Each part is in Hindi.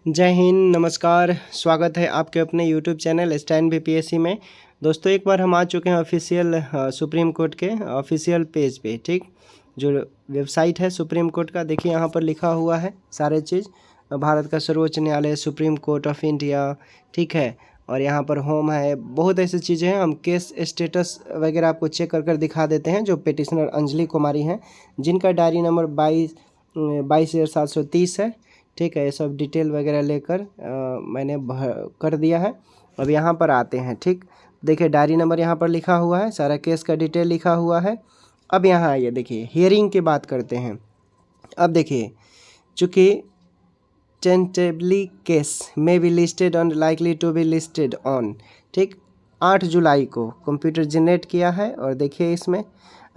जय हिंद, नमस्कार। स्वागत है आपके अपने यूट्यूब चैनल स्टैंड बीपीएससी में। दोस्तों, एक बार हम आ चुके हैं ऑफिशियल सुप्रीम कोर्ट के ऑफिशियल पेज पे। ठीक, जो वेबसाइट है सुप्रीम कोर्ट का, देखिए यहाँ पर लिखा हुआ है सारे चीज़। भारत का सर्वोच्च न्यायालय सुप्रीम कोर्ट ऑफ इंडिया, ठीक है। और यहाँ पर होम है, बहुत ऐसी चीज़ें हैं। हम केस स्टेटस वगैरह आपको चेक कर दिखा देते हैं। जो पिटिशनर अंजलि कुमारी हैं, जिनका डायरी नंबर 22/730 है, ठीक है। ये सब डिटेल वगैरह लेकर मैंने कर दिया है। अब यहाँ पर आते हैं। ठीक, देखिए डायरी नंबर यहाँ पर लिखा हुआ है, सारा केस का डिटेल लिखा हुआ है। अब यहाँ आइए, देखिए हियरिंग की बात करते हैं। अब देखिए, चूँकि टेंटेबली केस में be listed on likely to be listed on, ठीक, 8 जुलाई को कंप्यूटर जनरेट किया है। और देखिए इसमें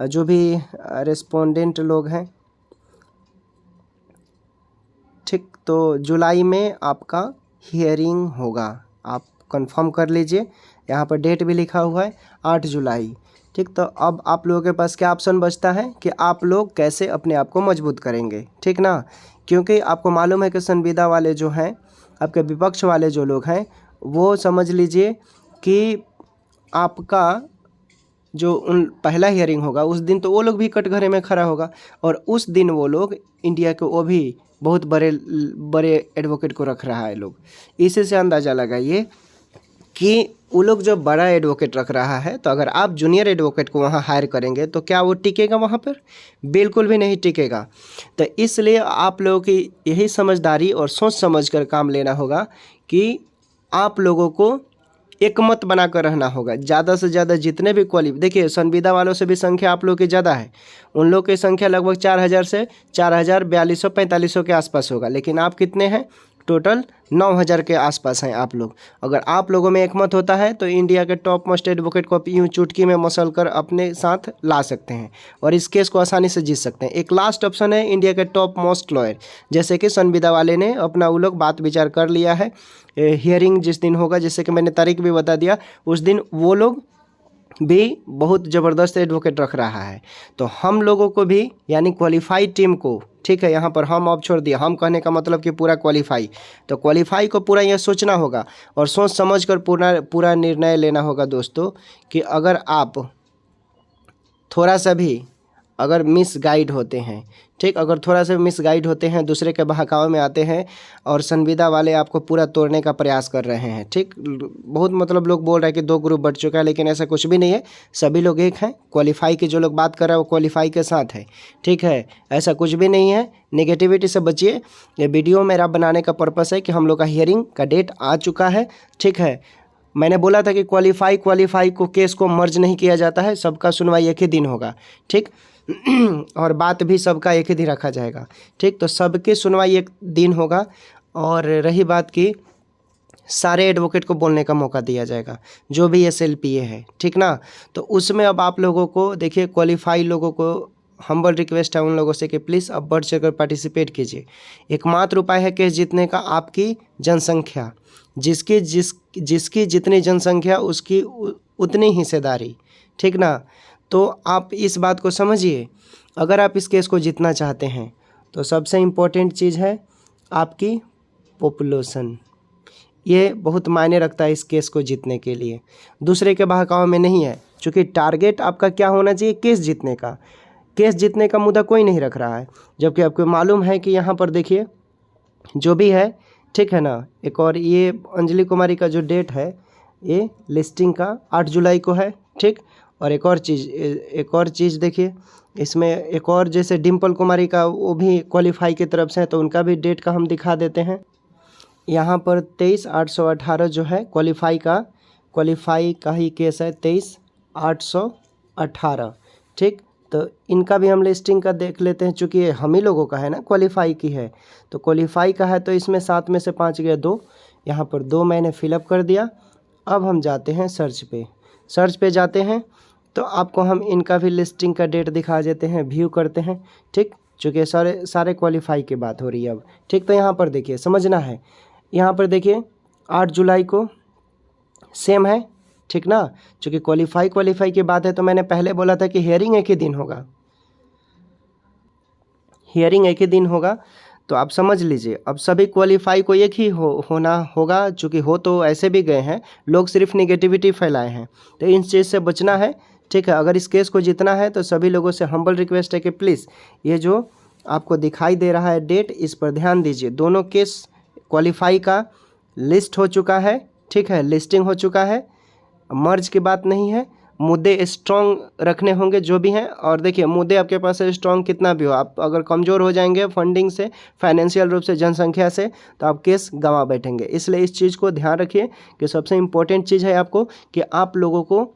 जो भी रेस्पोंडेंट लोग हैं, ठीक, तो जुलाई में आपका हियरिंग होगा। आप कंफर्म कर लीजिए, यहाँ पर डेट भी लिखा हुआ है 8 जुलाई। ठीक, तो अब आप लोगों के पास क्या ऑप्शन बचता है कि आप लोग कैसे अपने आप को मजबूत करेंगे, ठीक ना। क्योंकि आपको मालूम है कि संविदा वाले जो हैं, आपके विपक्ष वाले जो लोग हैं, वो समझ लीजिए कि आपका जो उन पहला हियरिंग होगा उस दिन तो वो लोग भी कटघरे में खड़ा होगा। और उस दिन वो लोग इंडिया के वो भी बहुत बड़े बड़े एडवोकेट को रख रहा है लोग। इसी से अंदाज़ा लगाइए कि वो लोग जो बड़ा एडवोकेट रख रहा है, तो अगर आप जूनियर एडवोकेट को वहाँ हायर करेंगे तो क्या वो टिकेगा वहाँ पर? बिल्कुल भी नहीं टिकेगा। तो इसलिए आप लोगों की यही समझदारी और सोच समझ कर काम लेना होगा कि आप लोगों को एक मत बनाकर रहना होगा। ज़्यादा से ज़्यादा जितने भी देखिए संविदा वालों से भी संख्या आप लोग की ज़्यादा है। उन लोग की संख्या लगभग 4000 से 4245 के आसपास होगा, लेकिन आप कितने हैं? टोटल 9000 के आसपास हैं आप लोग। अगर आप लोगों में एक मत होता है तो इंडिया के टॉप मोस्ट एडवोकेट को यूँ चुटकी में मसल कर अपने साथ ला सकते हैं और इस केस को आसानी से जीत सकते हैं। एक लास्ट ऑप्शन है इंडिया के टॉप मोस्ट लॉयर, जैसे कि संविदा वाले ने अपना वो लोग बात विचार कर लिया है। हियरिंग जिस दिन होगा, जैसे कि मैंने तारीख भी बता दिया, उस दिन वो लोग भी बहुत ज़बरदस्त एडवोकेट रख रहा है। तो हम लोगों को भी, यानी क्वालिफाइड टीम को, ठीक है, यहाँ पर हम अब छोड़ दिए, हम कहने का मतलब कि पूरा क्वालिफाई, तो क्वालिफाई को पूरा यह सोचना होगा और सोच समझ कर पूरा निर्णय लेना होगा दोस्तों। कि अगर आप थोड़ा सा भी अगर मिस गाइड होते हैं, ठीक, अगर थोड़ा सा मिस गाइड होते हैं, दूसरे के बहकावे में आते हैं और संविदा वाले आपको पूरा तोड़ने का प्रयास कर रहे हैं, ठीक। बहुत मतलब लोग बोल रहे हैं कि 2 ग्रुप बढ़ चुका है, लेकिन ऐसा कुछ भी नहीं है। सभी लोग एक हैं। क्वालिफाई के जो लोग बात कर रहे हैं वो क्वालिफाई के साथ है, ठीक है। ऐसा कुछ भी नहीं है। नेगेटिविटी से बचिए। ये वीडियो मेरा बनाने का पर्पस है कि हम लोग का हियरिंग का डेट आ चुका है, ठीक है। मैंने बोला था कि क्वालिफाई को केस को मर्ज नहीं किया जाता है, सबका सुनवाई एक ही दिन होगा, ठीक। और बात भी सबका एक ही दिन रखा जाएगा, ठीक। तो सबकी सुनवाई एक दिन होगा। और रही बात की, सारे एडवोकेट को बोलने का मौका दिया जाएगा, जो भी SLPA है, ठीक ना। तो उसमें अब आप लोगों को देखिए, क्वालिफाई लोगों को हम्बल रिक्वेस्ट है उन लोगों से कि प्लीज़ अब बढ़ चढ़कर पार्टिसिपेट कीजिए। एकमात्र उपाय है केस जीतने का आपकी जनसंख्या। जिसकी जितनी जनसंख्या उसकी उतनी हिस्सेदारी, ठीक ना। तो आप इस बात को समझिए। अगर आप इस केस को जीतना चाहते हैं तो सबसे इम्पोर्टेंट चीज़ है आपकी पॉपुलेशन। ये बहुत मायने रखता है इस केस को जीतने के लिए, दूसरे के बहकावे में नहीं है। क्योंकि टारगेट आपका क्या होना चाहिए? केस जीतने का। केस जीतने का मुद्दा कोई नहीं रख रहा है, जबकि आपको मालूम है कि यहाँ पर देखिए जो भी है, ठीक है ना। एक और ये अंजलि कुमारी का जो डेट है, ये लिस्टिंग का 8 जुलाई को है, ठीक। और एक और चीज़ देखिए, इसमें एक और जैसे डिम्पल कुमारी का, वो भी क्वालिफाई की तरफ से है, तो उनका भी डेट का हम दिखा देते हैं। यहाँ पर 23/818 जो है क्वालिफाई का ही केस है, 23/818, ठीक। तो इनका भी हम लिस्टिंग का देख लेते हैं, चूँकि ये हम ही लोगों का है ना, क्वालिफाई की है। तो क्वालिफाई का है तो इसमें 7 में से 5 गया 2, यहाँ पर 2 मैंने फिलअप कर दिया। अब हम जाते हैं सर्च पे जाते हैं, तो आपको हम इनका भी लिस्टिंग का डेट दिखा देते हैं, व्यू करते हैं, ठीक। चूँकि सारे क्वालिफाई की बात हो रही है अब, ठीक। तो यहाँ पर देखिए, समझना है, यहाँ पर देखिए 8 जुलाई को सेम है, ठीक ना। चूँकि क्वालिफाई की बात है तो मैंने पहले बोला था कि हियरिंग एक ही दिन होगा। तो आप समझ लीजिए अब सभी क्वालिफाई को एक ही होना होगा, चूँकि हो तो ऐसे भी गए हैं, लोग सिर्फ निगेटिविटी फैलाए हैं। तो इन चीज़ से बचना है, ठीक है। अगर इस केस को जीतना है तो सभी लोगों से हम्बल रिक्वेस्ट है कि प्लीज़ ये जो आपको दिखाई दे रहा है डेट, इस पर ध्यान दीजिए। दोनों केस क्वालिफाई का लिस्ट हो चुका है, ठीक है, लिस्टिंग हो चुका है, मर्ज की बात नहीं है। मुद्दे स्ट्रॉन्ग रखने होंगे जो भी हैं, और देखिए मुद्दे आपके पास स्ट्रॉन्ग कितना भी हो, आप अगर कमज़ोर हो जाएंगे फंडिंग से, फाइनेंशियल रूप से, जनसंख्या से, तो आप केस गंवा बैठेंगे। इसलिए इस चीज़ को ध्यान रखिए कि सबसे इम्पोर्टेंट चीज़ है आपको कि आप लोगों को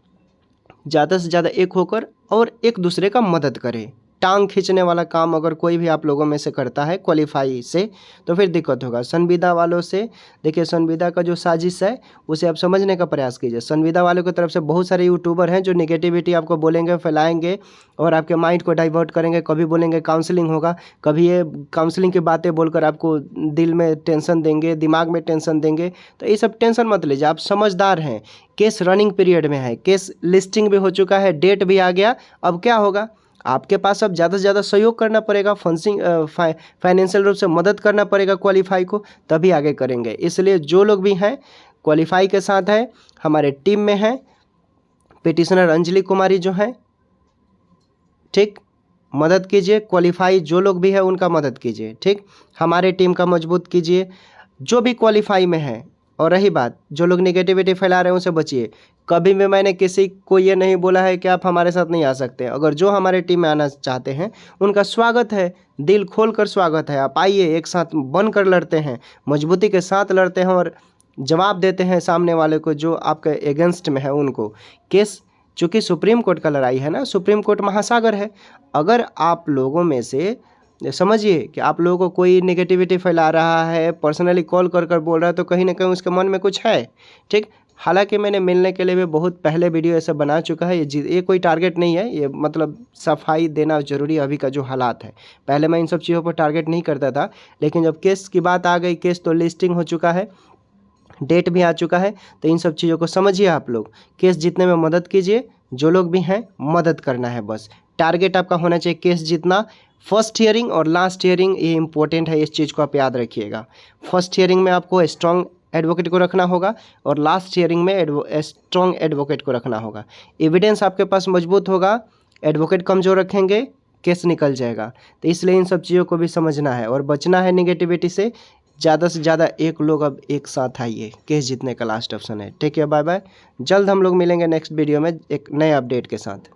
ज़्यादा से ज़्यादा एक होकर और एक दूसरे का मदद करें। टांग खींचने वाला काम अगर कोई भी आप लोगों में से करता है क्वालिफाई से, तो फिर दिक्कत होगा। संविदा वालों से देखिए, संविदा का जो साजिश है उसे आप समझने का प्रयास कीजिए। संविदा वालों की तरफ से बहुत सारे यूट्यूबर हैं जो निगेटिविटी आपको बोलेंगे, फैलाएंगे और आपके माइंड को डाइवर्ट करेंगे। कभी बोलेंगे काउंसलिंग होगा, कभी ये काउंसलिंग की बातें बोलकर आपको दिल में टेंशन देंगे, दिमाग में टेंशन देंगे। तो ये सब टेंशन मत लीजिए, आप समझदार हैं। केस रनिंग पीरियड में है, केस लिस्टिंग भी हो चुका है, डेट भी आ गया। अब क्या होगा, आपके पास अब ज़्यादा से ज़्यादा सहयोग करना पड़ेगा, फाइनेंशियल रूप से मदद करना पड़ेगा क्वालिफाई को, तभी आगे करेंगे। इसलिए जो लोग भी हैं क्वालिफाई के साथ हैं, हमारे टीम में हैं, पिटिशनर अंजलि कुमारी जो हैं, ठीक, मदद कीजिए। क्वालिफाई जो लोग भी हैं उनका मदद कीजिए, ठीक, हमारे टीम का मजबूत कीजिए जो भी क्वालिफाई में है। और रही बात जो लोग नेगेटिविटी फैला रहे हैं उनसे बचिए। कभी भी मैंने किसी को ये नहीं बोला है कि आप हमारे साथ नहीं आ सकते। अगर जो हमारे टीम में आना चाहते हैं उनका स्वागत है, दिल खोल कर स्वागत है। आप आइए, एक साथ बन कर लड़ते हैं, मजबूती के साथ लड़ते हैं और जवाब देते हैं सामने वाले को जो आपके एगेंस्ट में है उनको। केस चूँकि सुप्रीम कोर्ट का लड़ाई है ना, सुप्रीम कोर्ट महासागर है। अगर आप लोगों में से समझिए कि आप लोगों को कोई नेगेटिविटी फैला रहा है, पर्सनली कॉल कर कर बोल रहा है, तो कहीं ना कहीं उसके मन में कुछ है, ठीक। हालांकि मैंने मिलने के लिए भी बहुत पहले वीडियो ऐसा बना चुका है। ये कोई टारगेट नहीं है, ये मतलब सफाई देना ज़रूरी है अभी का जो हालात है। पहले मैं इन सब चीज़ों पर टारगेट नहीं करता था, लेकिन जब केस की बात आ गई, केस तो लिस्टिंग हो चुका है, डेट भी आ चुका है, तो इन सब चीज़ों को समझिए। आप लोग केस जीतने में मदद कीजिए, जो लोग भी हैं मदद करना है बस। टारगेट आपका होना चाहिए केस जीतना। फर्स्ट हियरिंग और लास्ट हियरिंग ये इंपॉर्टेंट है, इस चीज़ को आप याद रखिएगा। फर्स्ट हियरिंग में आपको स्ट्रॉन्ग एडवोकेट को रखना होगा और लास्ट हियरिंग में स्ट्रॉन्ग एडवोकेट को रखना होगा। एविडेंस आपके पास मजबूत होगा, एडवोकेट कमज़ोर रखेंगे, केस निकल जाएगा। तो इसलिए इन सब चीज़ों को भी समझना है और बचना है निगेटिविटी से। ज़्यादा से ज़्यादा एक लोग अब एक साथ आइए, केस जीतने का लास्ट ऑप्शन है। ठीक है, बाय बाय। जल्द हम लोग मिलेंगे नेक्स्ट वीडियो में एक नए अपडेट के साथ।